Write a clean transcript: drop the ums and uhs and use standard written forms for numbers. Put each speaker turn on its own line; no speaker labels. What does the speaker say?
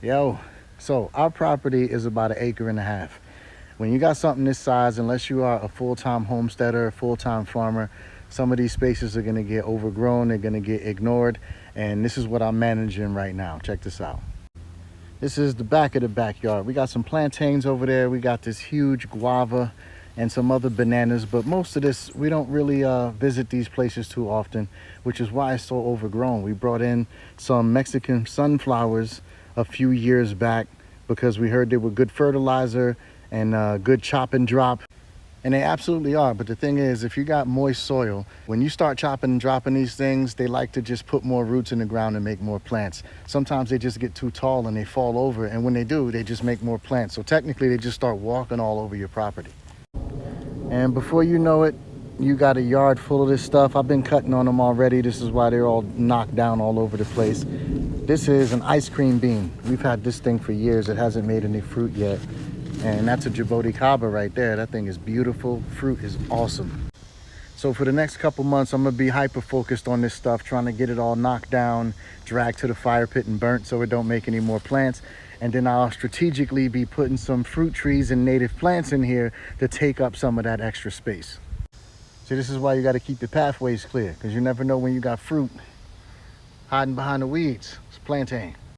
Yo, so our property is about 1.5 acres. When you got something this size, unless you are a full-time homesteader, a full-time farmer, some of these spaces are gonna get overgrown, they're gonna get ignored, and this is what I'm managing right now. Check this out. This is the back of the backyard. We got some plantains over there, we got this huge guava and some other bananas, but most of this, we don't really visit these places too often, which is why it's so overgrown. We brought in some Mexican sunflowers a few years back because we heard they were good fertilizer and good chop and drop, and they absolutely are. But the thing is, if you got moist soil, when you start chopping and dropping these things, they like to just put more roots in the ground and make more plants. Sometimes they just get too tall and they fall over, and when they do, they just make more plants. So technically they just start walking all over your property, and before you know it, you got a yard full of this stuff. I've been cutting on them already. This is why they're all knocked down all over the place. This is an ice cream bean. We've had this thing for years. It hasn't made any fruit yet. And that's a jaboticaba right there. That thing is beautiful. Fruit is awesome. So for the next couple months, I'm gonna be hyper focused on this stuff, trying to get it all knocked down, dragged to the fire pit and burnt so it don't make any more plants. And then I'll strategically be putting some fruit trees and native plants in here to take up some of that extra space. See, this is why you gotta keep your pathways clear, because you never know when you got fruit hiding behind the weeds. It's plantain.